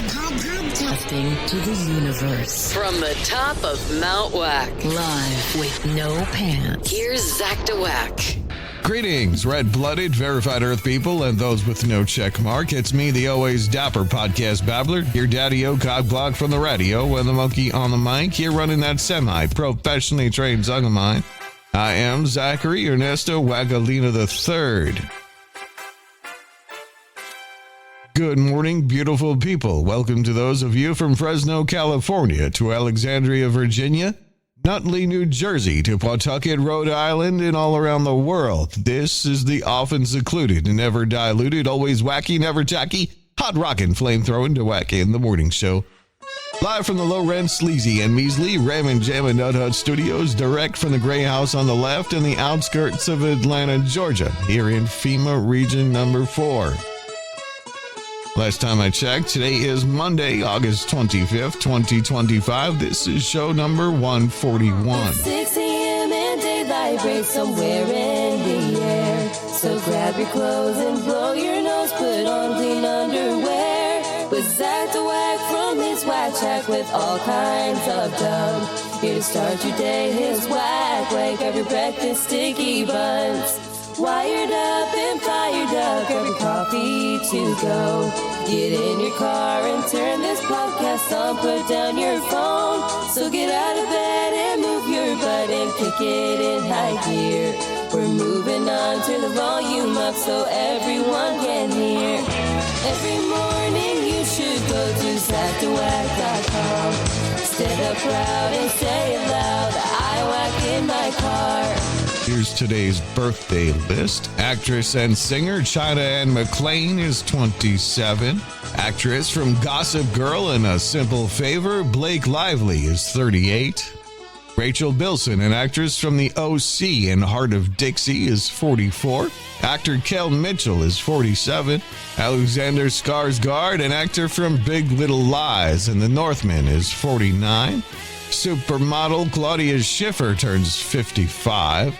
Podcasting to the universe. From the top of Mount Wack. Live with no pants. Here's Zach DeWack. Greetings, red-blooded, verified Earth people, and those with no check mark. It's me, the always dapper podcast babbler, your daddy-o cockblock from the radio, and the monkey on the mic, here running that semi-professionally trained tongue of mine. I am Zachary Ernesto Wagalina III. Good morning, beautiful people. Welcome to those of you from Fresno, California, to Alexandria, Virginia, Nutley, New Jersey, to Pawtucket, Rhode Island, and all around the world. This is the often secluded and never diluted, always wacky, never tacky, hot rockin', flame-throwing DeWack in the morning show. Live from the low-rent, sleazy, and measly Raymond Jam and Nut Hut Studios, direct from the Gray House on the left and the outskirts of Atlanta, Georgia, here in FEMA Region Number 4. Last time I checked, today is Monday, August 25th, 2025. This is show number 141. 6 a.m. and daylight breaks somewhere in the air. So grab your clothes and blow your nose, put on clean underwear. With Zach DeWack from his whack shack with all kinds of dumb. Here to start your day, his whack. Grab your breakfast sticky buns. Wired up and fired up, grab your coffee to go. Get in your car and turn this podcast on, put down your phone. So get out of bed and move your butt and kick it in high gear. We're moving on, turn the volume up so everyone can hear. Every morning you should go to ZachDeWack.com. Stand up proud and say it loud, I whack in my car. Here's today's birthday list. Actress and singer China Ann McClain is 27. Actress from Gossip Girl and A Simple Favor, Blake Lively, is 38. Rachel Bilson, an actress from the OC and Heart of Dixie, is 44. Actor Kel Mitchell is 47. Alexander Skarsgård, an actor from Big Little Lies and The Northman, is 49. Supermodel Claudia Schiffer turns 55.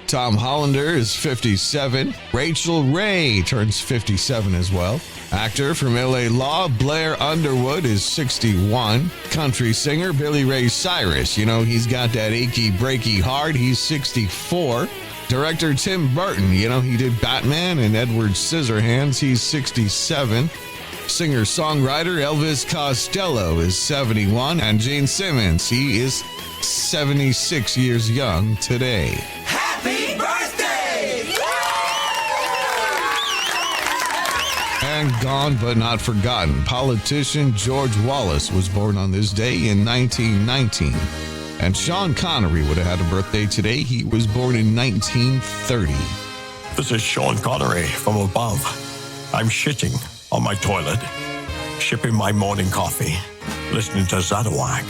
Tom Hollander is 57. Rachel Ray turns 57 as well. Actor from LA Law, Blair Underwood, is 61. Country singer Billy Ray Cyrus, he's got that achy, breaky heart, he's 64. Director Tim Burton, he did Batman and Edward Scissorhands, he's 67. Singer-songwriter Elvis Costello is 71. And Gene Simmons, he is 76 years young today. Happy birthday! And gone but not forgotten, politician George Wallace was born on this day in 1919. And Sean Connery would have had a birthday today. He was born in 1930. This is Sean Connery from above. I'm shitting on my toilet, sipping my morning coffee, listening to Zadawak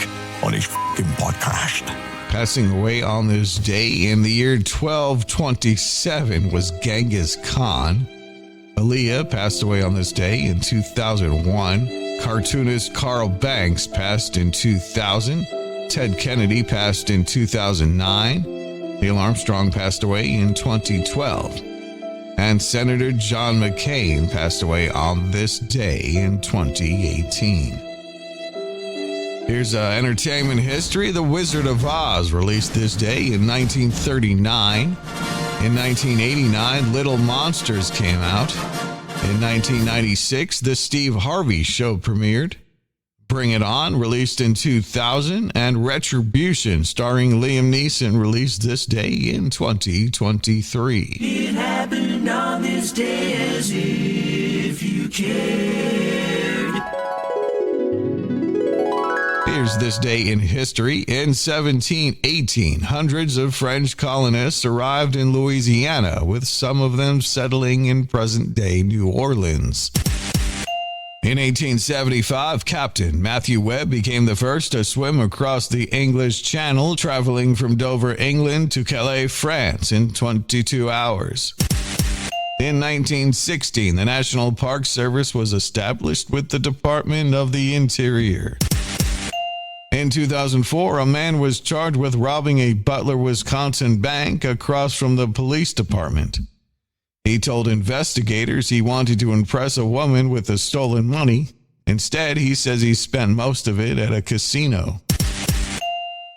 on his f***ing podcast. Passing away on this day in the year 1227 was Genghis Khan. Aaliyah passed away on this day in 2001. Cartoonist Carl Banks passed in 2000. Ted Kennedy passed in 2009. Neil Armstrong passed away in 2012. And Senator John McCain passed away on this day in 2018. Here's entertainment history. The Wizard of Oz released this day in 1939. In 1989, Little Monsters came out. In 1996, The Steve Harvey Show premiered. Bring It On released in 2000. And Retribution, starring Liam Neeson, released this day in 2023. It happened on this day as if you cared. Here's this day in history. In 1718, hundreds of French colonists arrived in Louisiana, with some of them settling in present-day New Orleans. In 1875, Captain Matthew Webb became the first to swim across the English Channel, traveling from Dover, England to Calais, France in 22 hours. In 1916, the National Park Service was established with the Department of the Interior. In 2004, a man was charged with robbing a Butler, Wisconsin bank across from the police department. He told investigators he wanted to impress a woman with the stolen money Instead, he says he spent most of it at a casino.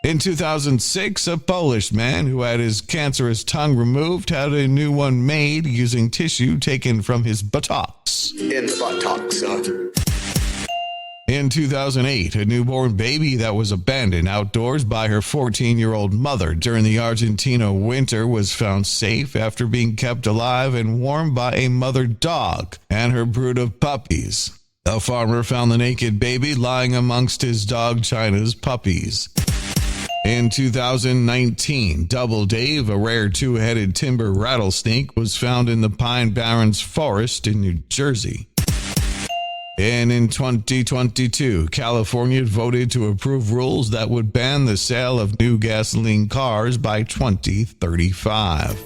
In 2006, a Polish man who had his cancerous tongue removed had a new one made using tissue taken from his buttocks. In the buttocks, In 2008, a newborn baby that was abandoned outdoors by her 14-year-old mother during the Argentina winter was found safe after being kept alive and warmed by a mother dog and her brood of puppies. A farmer found the naked baby lying amongst his dog China's puppies. In 2019, Double Dave, a rare two-headed timber rattlesnake, was found in the Pine Barrens Forest in New Jersey. And in 2022, California voted to approve rules that would ban the sale of new gasoline cars by 2035.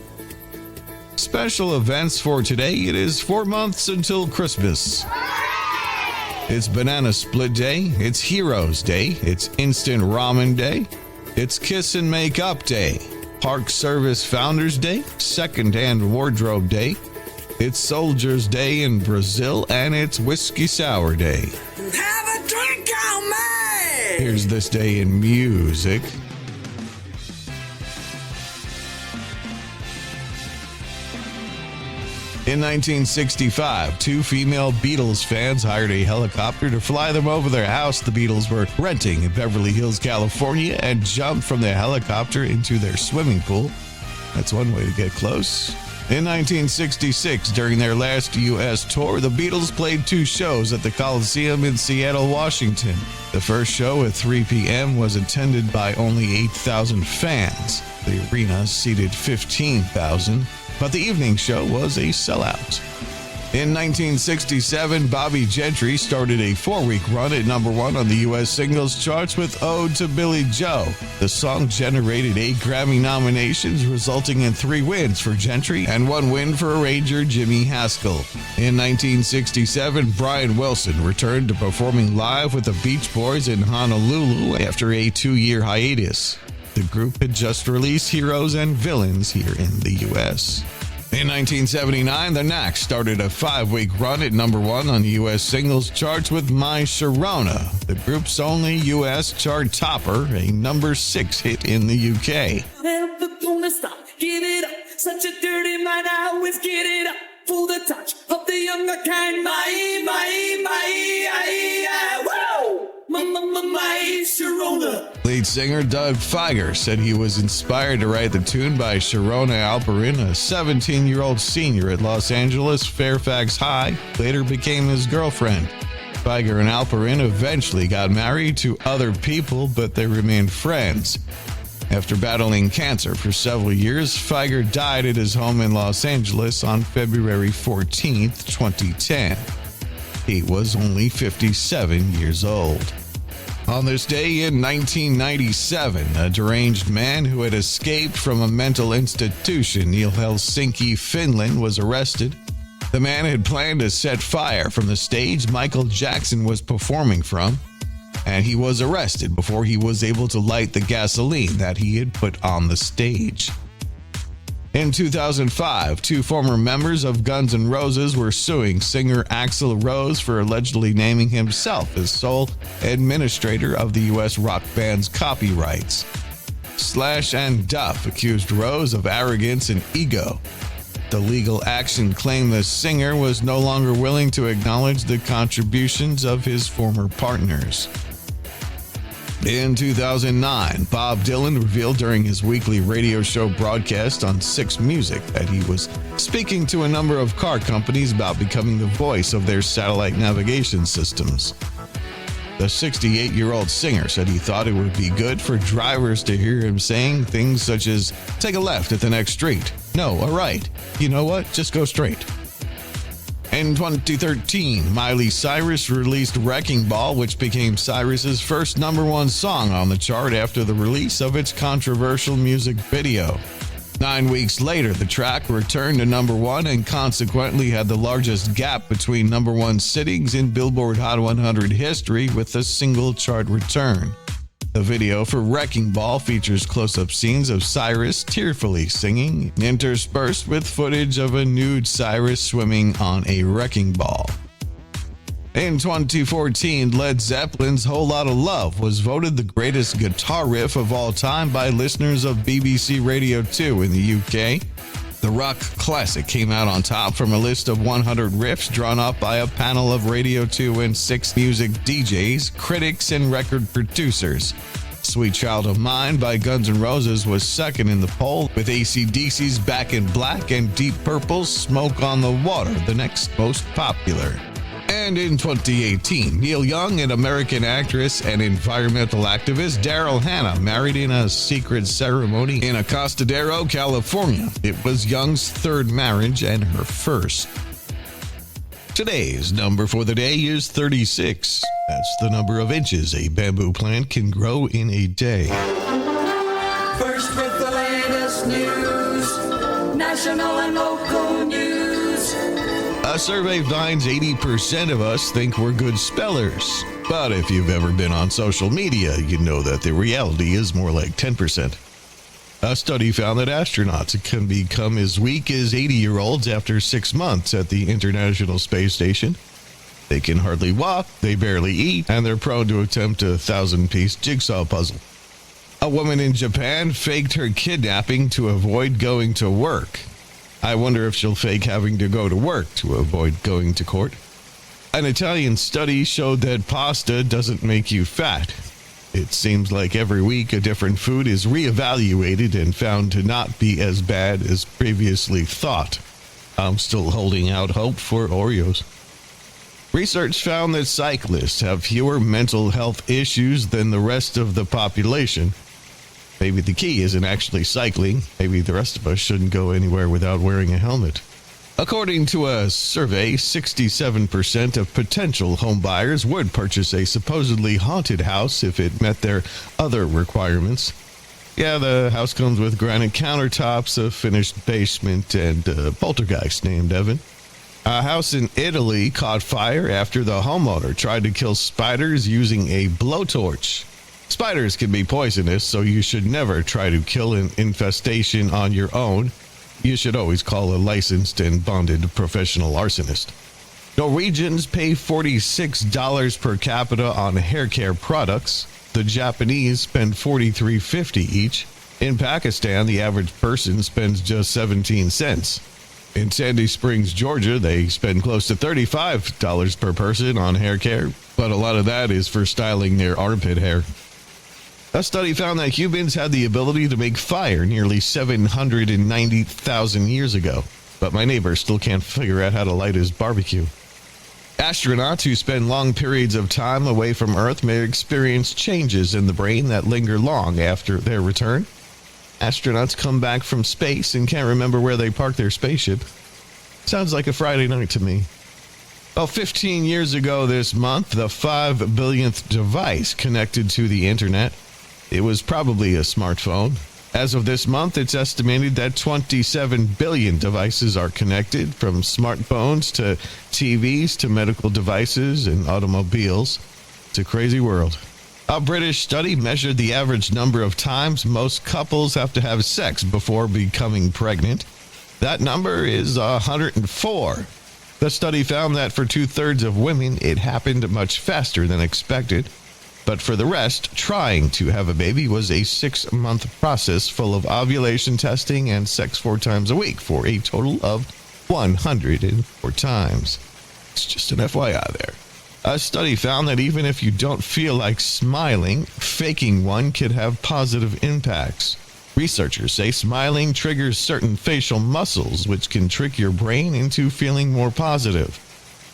Special events for today. It is 4 months until Christmas. It's Banana Split Day. It's Heroes Day. It's Instant Ramen Day. It's Kiss and Make Up Day. Park Service Founders Day. Second-Hand Wardrobe Day. It's Soldiers Day in Brazil, and it's Whiskey Sour Day. Have a drink on me! Here's this day in music. In 1965, two female Beatles fans hired a helicopter to fly them over their house the Beatles were renting in Beverly Hills, California, and jumped from the helicopter into their swimming pool. That's one way to get close. In 1966, during their last U.S. tour, the Beatles played 2 shows at the Coliseum in Seattle, Washington. The first show at 3 p.m. was attended by only 8,000 fans. The arena seated 15,000, but the evening show was a sellout. In 1967, Bobby Gentry started a 4-week run at #1 on the U.S. singles charts with Ode to Billy Joe. The song generated 8 Grammy nominations, resulting in 3 wins for Gentry and 1 win for arranger Jimmy Haskell. In 1967, Brian Wilson returned to performing live with the Beach Boys in Honolulu after a 2-year hiatus. The group had just released Heroes and Villains here in the U.S. In 1979, the Knack started a 5-week run at #1 on the U.S. singles charts with My Sharona, the group's only U.S. chart topper, a #6 hit in the UK. Never gonna stop, give it up. Such a dirty mind, I always get it up. Full the touch of the younger kind. Whoa! My Sharona. Lead singer Doug Fieger said he was inspired to write the tune by Sharona Alperin, a 17-year-old senior at Los Angeles Fairfax High, later became his girlfriend. Fieger and Alperin eventually got married to other people, but they remained friends. After battling cancer for several years, Fieger died at his home in Los Angeles on February 14, 2010. He was only 57 years old. On this day in 1997, a deranged man who had escaped from a mental institution near Helsinki, Finland, was arrested. The man had planned to set fire from the stage Michael Jackson was performing from, and he was arrested before he was able to light the gasoline that he had put on the stage. In 2005, 2 former members of Guns N' Roses were suing singer Axl Rose for allegedly naming himself as sole administrator of the U.S. rock band's copyrights. Slash and Duff accused Rose of arrogance and ego. The legal action claimed the singer was no longer willing to acknowledge the contributions of his former partners. In 2009, Bob Dylan revealed during his weekly radio show broadcast on 6 Music that he was speaking to a number of car companies about becoming the voice of their satellite navigation systems. The 68-year-old singer said he thought it would be good for drivers to hear him saying things such as, "Take a left at the next street. No, a right. You know what? Just go straight." In 2013, Miley Cyrus released Wrecking Ball, which became Cyrus's first #1 song on the chart after the release of its controversial music video. 9 weeks later, the track returned to #1 and consequently had the largest gap between #1 sittings in Billboard Hot 100 history with a single chart return. The video for Wrecking Ball features close-up scenes of Cyrus tearfully singing, interspersed with footage of a nude Cyrus swimming on a wrecking ball. In 2014, Led Zeppelin's Whole Lotta Love was voted the greatest guitar riff of all time by listeners of BBC Radio 2 in the UK. The rock classic came out on top from a list of 100 riffs drawn up by a panel of Radio 2 and 6 music DJs, critics, and record producers. Sweet Child of Mine by Guns N' Roses was second in the poll, with AC/DC's Back in Black and Deep Purple's Smoke on the Water the next most popular. And in 2018, Neil Young and American actress and environmental activist Daryl Hannah married in a secret ceremony in Acostadero, California. It was Young's third marriage and her first. Today's number for the day is 36. That's the number of inches a bamboo plant can grow in a day. First with the latest news, national and local news. A survey finds 80% of us think we're good spellers. But if you've ever been on social media, you know that the reality is more like 10%. A study found that astronauts can become as weak as 80-year-olds after 6 months at the International Space Station. They can hardly walk, they barely eat, and they're prone to attempt a 1,000-piece jigsaw puzzle. A woman in Japan faked her kidnapping to avoid going to work. I wonder if she'll fake having to go to work to avoid going to court. An Italian study showed that pasta doesn't make you fat. It seems like every week a different food is reevaluated and found to not be as bad as previously thought. I'm still holding out hope for Oreos. Research found that cyclists have fewer mental health issues than the rest of the population. Maybe the key isn't actually cycling. Maybe the rest of us shouldn't go anywhere without wearing a helmet. According to a survey, 67% of potential homebuyers would purchase a supposedly haunted house if it met their other requirements. Yeah, the house comes with granite countertops, a finished basement, and a poltergeist named Evan. A house in Italy caught fire after the homeowner tried to kill spiders using a blowtorch. Spiders can be poisonous, so you should never try to kill an infestation on your own. You should always call a licensed and bonded professional arsonist. Norwegians pay $46 per capita on hair care products. The Japanese spend $43.50 each. In Pakistan, the average person spends just 17 cents. In Sandy Springs, Georgia, they spend close to $35 per person on hair care, but a lot of that is for styling their armpit hair. A study found that humans had the ability to make fire nearly 790,000 years ago, but my neighbor still can't figure out how to light his barbecue. Astronauts who spend long periods of time away from Earth may experience changes in the brain that linger long after their return. Astronauts come back from space and can't remember where they parked their spaceship. Sounds like a Friday night to me. Well, 15 years ago this month, the 5 billionth device connected to the internet. It was probably a smartphone. As of this month, it's estimated that 27 billion devices are connected, from smartphones to TVs to medical devices and automobiles. It's a crazy world. A British study measured the average number of times most couples have to have sex before becoming pregnant. That number is 104. The study found that for 2/3 of women, it happened much faster than expected. But for the rest, trying to have a baby was a 6-month process full of ovulation testing and sex 4 times a week for a total of 104 times. It's just an FYI there. A study found that even if you don't feel like smiling, faking one could have positive impacts. Researchers say smiling triggers certain facial muscles, which can trick your brain into feeling more positive.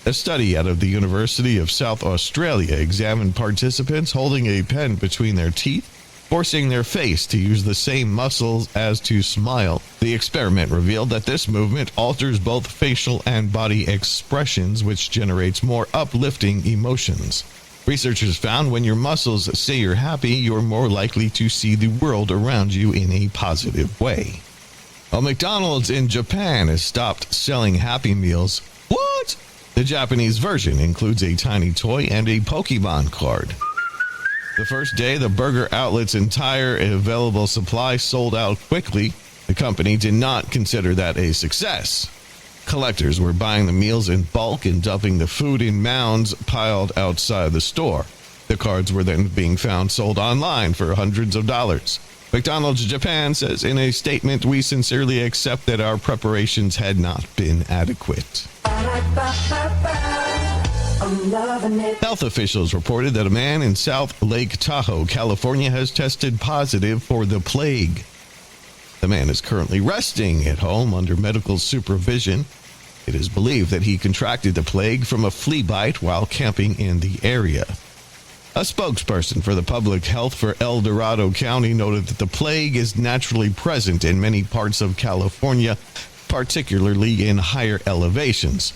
A study out of the University of South Australia examined participants holding a pen between their teeth, forcing their face to use the same muscles as to smile. The experiment revealed that this movement alters both facial and body expressions, which generates more uplifting emotions. Researchers found when your muscles say you're happy, you're more likely to see the world around you in a positive way. Well, McDonald's in Japan has stopped selling Happy Meals. What? The Japanese version includes a tiny toy and a Pokemon card. The first day, the burger outlet's entire available supply sold out quickly. The company did not consider that a success. Collectors were buying the meals in bulk and dumping the food in mounds piled outside the store. The cards were then being found sold online for hundreds of dollars. McDonald's Japan says in a statement, "We sincerely accept that our preparations had not been adequate." Health officials reported that a man in South Lake Tahoe, California, has tested positive for the plague. The man is currently resting at home under medical supervision. It is believed that he contracted the plague from a flea bite while camping in the area. A spokesperson for the public health for El Dorado County noted that the plague is naturally present in many parts of California, particularly in higher elevations.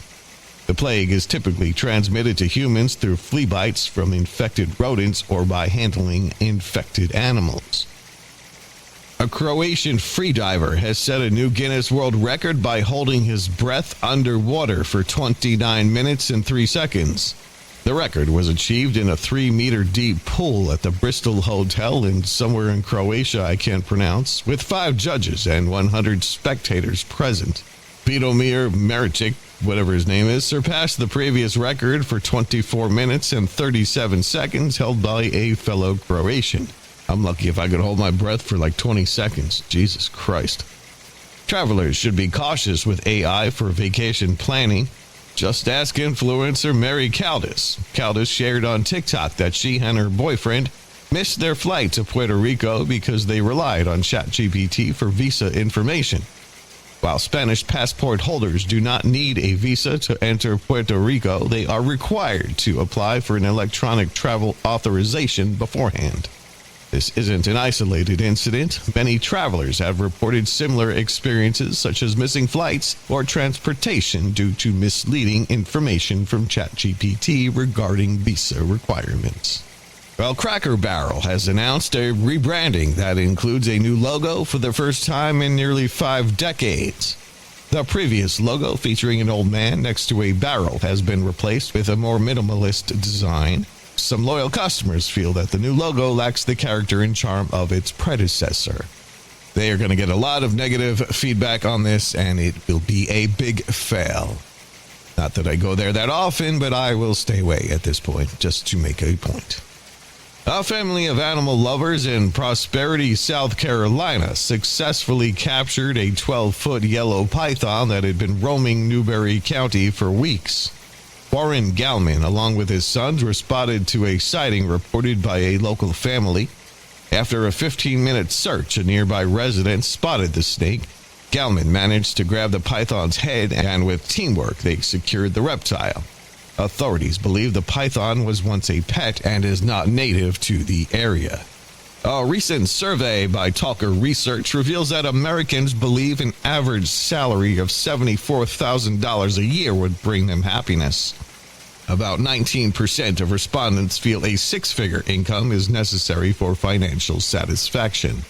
The plague is typically transmitted to humans through flea bites from infected rodents or by handling infected animals. A Croatian freediver has set a new Guinness World Record by holding his breath underwater for 29 minutes and 3 seconds. The record was achieved in a 3-meter deep pool at the Bristol Hotel somewhere in Croatia I can't pronounce, with 5 judges and 100 spectators present. Vitomir Maričić, whatever his name is, surpassed the previous record for 24 minutes and 37 seconds held by a fellow Croatian. I'm lucky if I could hold my breath for like 20 seconds. Jesus Christ. Travelers should be cautious with AI for vacation planning. Just ask influencer Mary Caldas. Caldas shared on TikTok that she and her boyfriend missed their flight to Puerto Rico because they relied on ChatGPT for visa information. While Spanish passport holders do not need a visa to enter Puerto Rico, they are required to apply for an electronic travel authorization beforehand. This isn't an isolated incident. Many travelers have reported similar experiences, such as missing flights or transportation due to misleading information from ChatGPT regarding visa requirements. Well, Cracker Barrel has announced a rebranding that includes a new logo for the first time in nearly 5 decades. The previous logo, featuring an old man next to a barrel, has been replaced with a more minimalist design. Some loyal customers feel that the new logo lacks the character and charm of its predecessor. They are going to get a lot of negative feedback on this, and it will be a big fail. Not that I go there that often, but I will stay away at this point, just to make a point. A family of animal lovers in Prosperity, South Carolina, successfully captured a 12-foot yellow python that had been roaming Newberry County for weeks. Warren Galman, along with his sons, were spotted to a sighting reported by a local family. After a 15-minute search, a nearby resident spotted the snake. Galman managed to grab the python's head, and with teamwork, they secured the reptile. Authorities believe the python was once a pet and is not native to the area. A recent survey by Talker Research reveals that Americans believe an average salary of $74,000 a year would bring them happiness. About 19% of respondents feel a 6-figure income is necessary for financial satisfaction.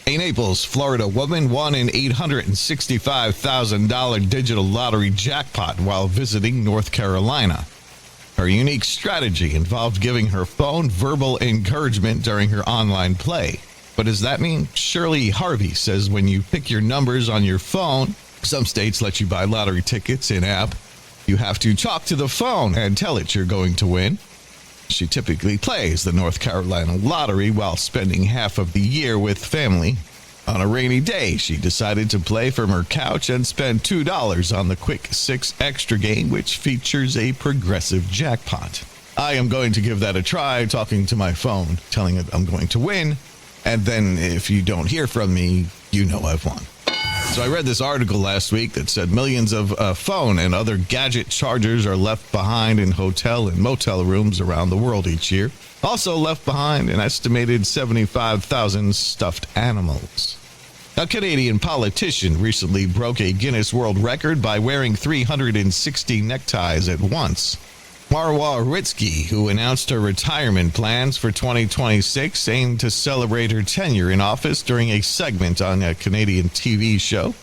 A Naples, Florida woman won an $865,000 digital lottery jackpot while visiting North Carolina. Her unique strategy involved giving her phone verbal encouragement during her online play. What does that mean? Shirley Harvey says when you pick your numbers on your phone, some states let you buy lottery tickets in-app. You have to talk to the phone and tell it you're going to win. She typically plays the North Carolina lottery while spending half of the year with family. On a rainy day, she decided to play from her couch and spend $2 on the Quick 6 Extra game, which features a progressive jackpot. I am going to give that a try, talking to my phone, telling it I'm going to win, and then if you don't hear from me, you know I've won. So I read this article last week that said millions of phone and other gadget chargers are left behind in hotel and motel rooms around the world each year. Also left behind an estimated 75,000 stuffed animals. A Canadian politician recently broke a Guinness World Record by wearing 360 neckties at once. Marwa Ritsky, who announced her retirement plans for 2026, aimed to celebrate her tenure in office during a segment on a Canadian TV show.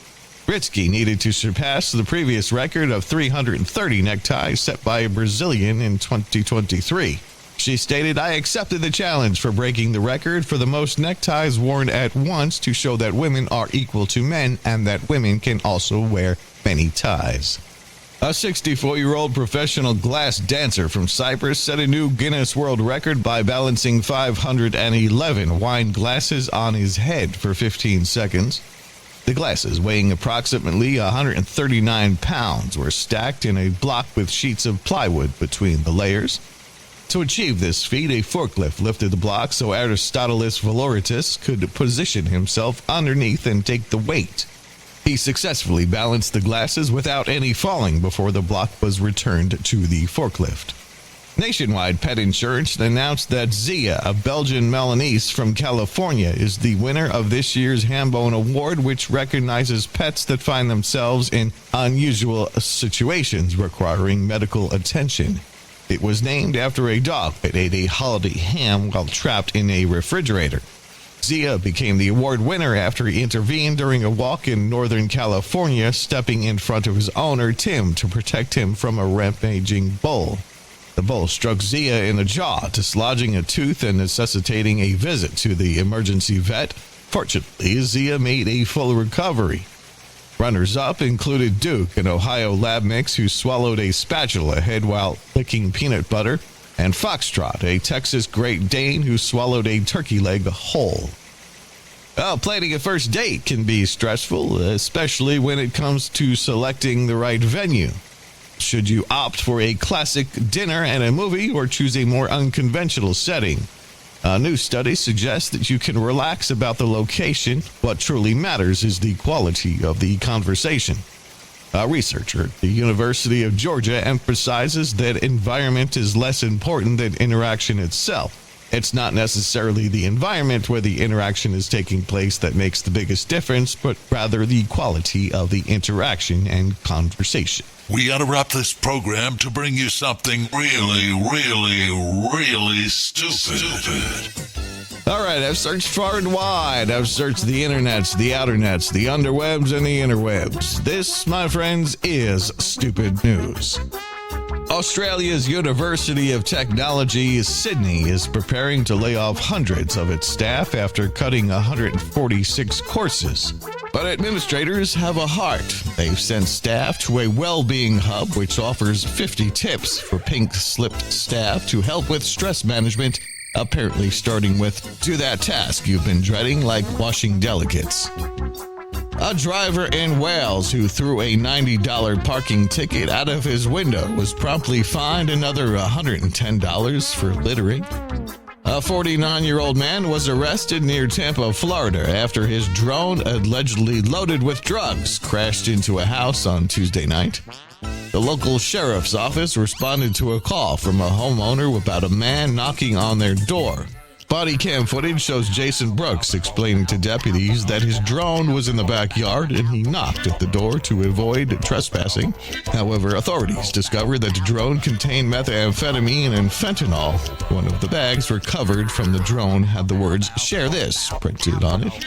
Ritsky needed to surpass the previous record of 330 neckties set by a Brazilian in 2023. She stated, "I accepted the challenge for breaking the record for the most neckties worn at once to show that women are equal to men and that women can also wear many ties." A 64-year-old professional glass dancer from Cyprus set a new Guinness World Record by balancing 511 wine glasses on his head for 15 seconds. The glasses, weighing approximately 139 pounds, were stacked in a block with sheets of plywood between the layers. To achieve this feat, a forklift lifted the block so Aristotelis Valoritus could position himself underneath and take the weight. He successfully balanced the glasses without any falling before the block was returned to the forklift. Nationwide Pet Insurance announced that Zia, a Belgian Milanese from California, is the winner of this year's Hambone Award, which recognizes pets that find themselves in unusual situations requiring medical attention. It was named after a dog that ate a holiday ham while trapped in a refrigerator. Zia became the award winner after he intervened during a walk in Northern California, stepping in front of his owner, Tim, to protect him from a rampaging bull. The bull struck Zia in the jaw, dislodging a tooth and necessitating a visit to the emergency vet. Fortunately, Zia made a full recovery. Runners-up included Duke, an Ohio lab mix who swallowed a spatula head while licking peanut butter, and Foxtrot, a Texas Great Dane who swallowed a turkey leg whole. Well, planning a first date can be stressful, especially when it comes to selecting the right venue. Should you opt for a classic dinner and a movie or choose a more unconventional setting? A new study suggests that you can relax about the location. What truly matters is the quality of the conversation. A researcher at the University of Georgia emphasizes that environment is less important than interaction itself. It's not necessarily the environment where the interaction is taking place that makes the biggest difference, but rather the quality of the interaction and conversation. We got to wrap this program to bring you something really, really, really stupid. All right, I've searched far and wide. I've searched the internets, the outernets, the underwebs, and the interwebs. This, my friends, is stupid news. Australia's University of Technology, Sydney, is preparing to lay off hundreds of its staff after cutting 146 courses. But administrators have a heart. They've sent staff to a well-being hub which offers 50 tips for pink-slipped staff to help with stress management, apparently starting with "do that task you've been dreading, like washing delegates." A driver in Wales who threw a $90 parking ticket out of his window was promptly fined another $110 for littering. A 49-year-old man was arrested near Tampa, Florida, after his drone, allegedly loaded with drugs, crashed into a house on Tuesday night. The local sheriff's office responded to a call from a homeowner about a man knocking on their door. Body cam footage shows Jason Brooks explaining to deputies that his drone was in the backyard and he knocked at the door to avoid trespassing. However, authorities discovered that the drone contained methamphetamine and fentanyl. One of the bags recovered from the drone had the words "Share This" printed on it.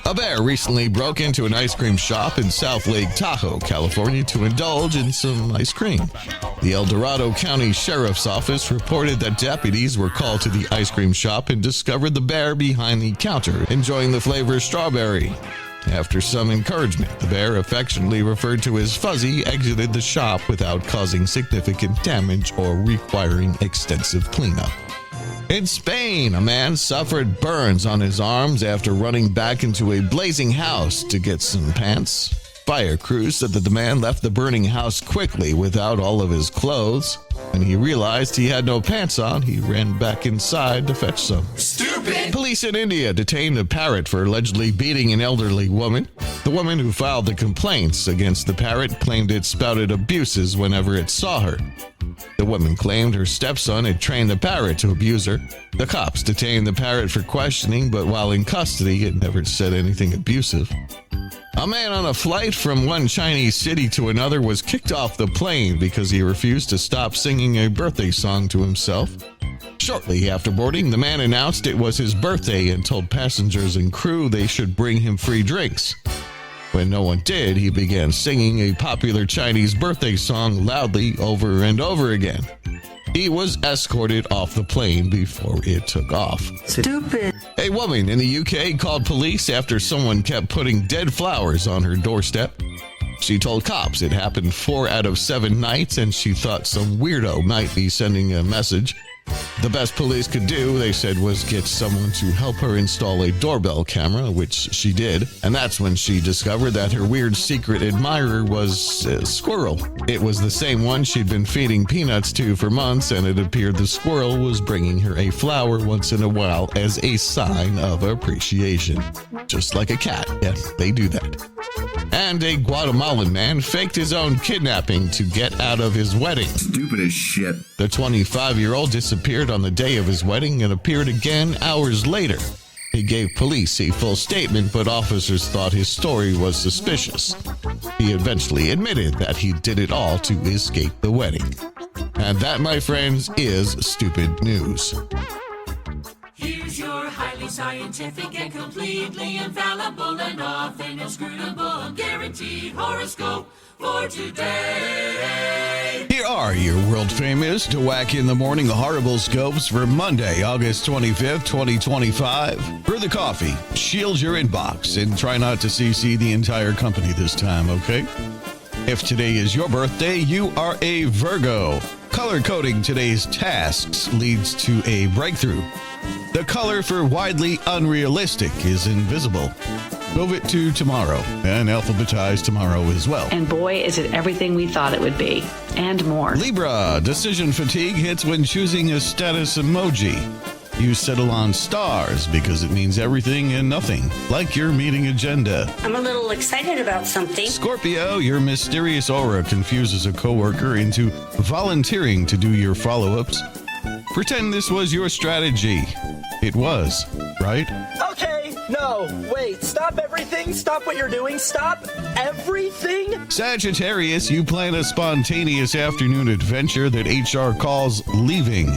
A bear recently broke into an ice cream shop in South Lake Tahoe, California, to indulge in some ice cream. The El Dorado County Sheriff's Office reported that deputies were called to the ice cream shop and discovered the bear behind the counter, enjoying the flavor strawberry. After some encouragement, the bear, affectionately referred to as Fuzzy, exited the shop without causing significant damage or requiring extensive cleanup. In Spain, a man suffered burns on his arms after running back into a blazing house to get some pants. Fire crews said that the man left the burning house quickly without all of his clothes. When he realized he had no pants on, he ran back inside to fetch some. Stupid! Police in India detained a parrot for allegedly beating an elderly woman. The woman who filed the complaints against the parrot claimed it spouted abuses whenever it saw her. The woman claimed her stepson had trained the parrot to abuse her. The cops detained the parrot for questioning, but while in custody, it never said anything abusive. A man on a flight from one Chinese city to another was kicked off the plane because he refused to stop singing a birthday song to himself. Shortly after boarding, the man announced it was his birthday and told passengers and crew they should bring him free drinks. When no one did, he began singing a popular Chinese birthday song loudly over and over again. He was escorted off the plane before it took off. Stupid. A woman in the UK called police after someone kept putting dead flowers on her doorstep. She told cops it happened 4 out of 7 nights, and she thought some weirdo might be sending a message. The best police could do, they said, was get someone to help her install a doorbell camera, which she did. And that's when she discovered that her weird secret admirer was a squirrel. It was the same one she'd been feeding peanuts to for months, and it appeared the squirrel was bringing her a flower once in a while as a sign of appreciation. Just like a cat. Yes, they do that. And a Guatemalan man faked his own kidnapping to get out of his wedding. Stupid as shit. The 25-year-old disappeared on the day of his wedding and appeared again hours later. He gave police a full statement, but officers thought his story was suspicious. He eventually admitted that he did it all to escape the wedding. And that, my friends, is stupid news. Here's your highly scientific and completely infallible and often inscrutable guaranteed horoscope for today. Here are your world-famous DeWack in the Morning Horrible Scopes for Monday, August 25th, 2025. Brew the coffee, shield your inbox, and try not to CC the entire company this time, okay? If today is your birthday, you are a Virgo. Color coding today's tasks leads to a breakthrough. The color for widely unrealistic is invisible. Move it to tomorrow and alphabetize tomorrow as well. And boy, is it everything we thought it would be, and more. Libra, decision fatigue hits when choosing a status emoji. You settle on stars because it means everything and nothing, like your meeting agenda. I'm a little excited about something. Scorpio, your mysterious aura confuses a coworker into volunteering to do your follow-ups. Pretend this was your strategy. It was, right? Okay, no, wait, stop everything, stop what you're doing, stop everything. Sagittarius, you plan a spontaneous afternoon adventure that HR calls leaving.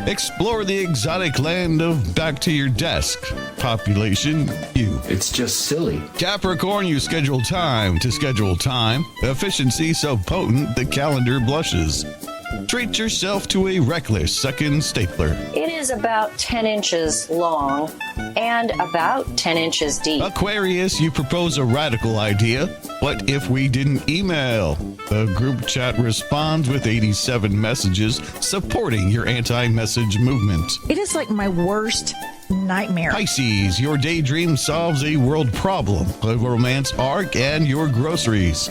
Explore the exotic land of back to your desk. Population, you. It's just silly. Capricorn, you schedule time to schedule time. Efficiency so potent the calendar blushes. Treat yourself to a reckless second stapler. It is about 10 inches long and about 10 inches deep. Aquarius, you propose a radical idea. What if we didn't email? The group chat responds with 87 messages supporting your anti-message movement. It is like my worst nightmare. Pisces, your daydream solves a world problem, a romance arc, and your groceries.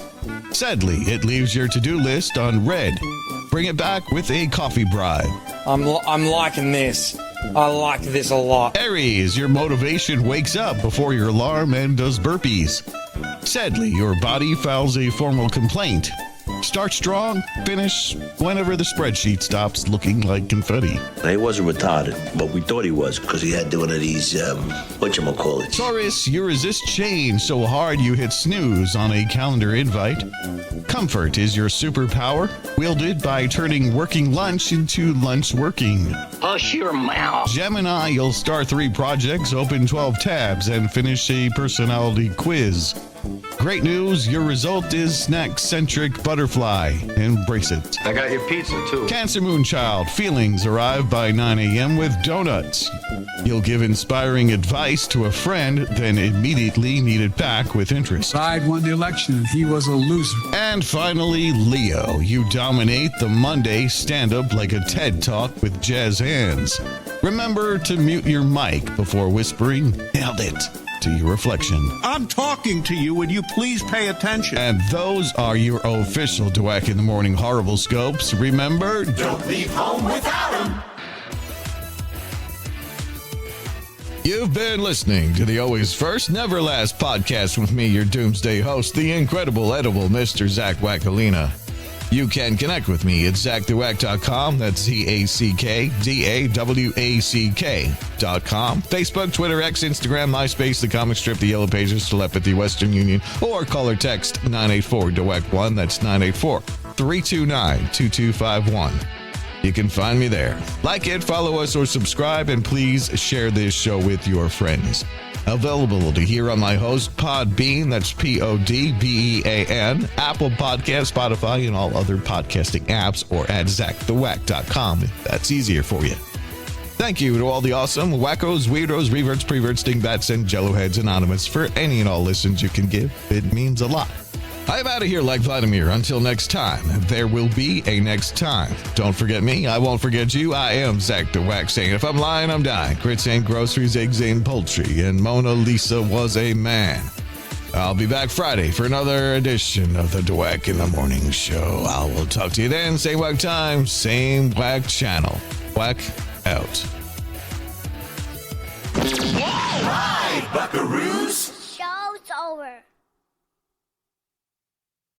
Sadly, it leaves your to-do list on red. Bring it back with a coffee bribe. I'm liking this. I like this a lot. Aries, your motivation wakes up before your alarm and does burpees. Sadly, your body files a formal complaint. Start strong, finish whenever the spreadsheet stops looking like confetti. He wasn't retarded, but we thought he was because he had one of these, whatchamacallits. Taurus, you resist change so hard you hit snooze on a calendar invite. Comfort is your superpower, wielded by turning working lunch into lunch working. Hush your mouth. Gemini, you'll start 3 projects, open 12 tabs, and finish a personality quiz. Great news, your result is snack-centric butterfly. Embrace it. I got your pizza, too. Cancer Moonchild, feelings arrive by 9 a.m. with donuts. You'll give inspiring advice to a friend, then immediately need it back with interest. Side won the election and he was a loser. And finally, Leo, you dominate the Monday stand-up like a TED Talk with jazz hands. Remember to mute your mic before whispering, nailed it, to your reflection. I'm talking to you. Would you please pay attention? And those are your official DeWack in the Morning Horrible Scopes. Remember, Don't leave home without him. you've been listening to the Always First, Never Last podcast with me, your doomsday host, the incredible, edible Mr. Zach Wackalina. You can connect with me at ZachTheWack.com. That's ZachDawack.com. Facebook, Twitter, X, Instagram, MySpace, The Comic Strip, The Yellow Pages, Telepathy, Western Union, or call or text 984-DeWack1. That's 984-329-2251. You can find me there. Like it, follow us, or subscribe, and please share this show with your friends. Available to hear on my host Podbean, that's Podbean, Apple Podcast, Spotify, and all other podcasting apps, or at ZachTheWhack.com if that's easier for you. Thank you to all the awesome wackos, weirdos, reverts, preverts, dingbats, and jelloheads anonymous for any and all listens you can give. It means a lot. I'm out of here like Vladimir. Until next time, there will be a next time. Don't forget me. I won't forget you. I am Zach the Whack saying if I'm lying, I'm dying. Grits ain't groceries, eggs ain't poultry, and Mona Lisa was a man. I'll be back Friday for another edition of the Dweck in the Morning Show. I will talk to you then. Same whack time, same whack channel. Whack out. All right, buckaroos.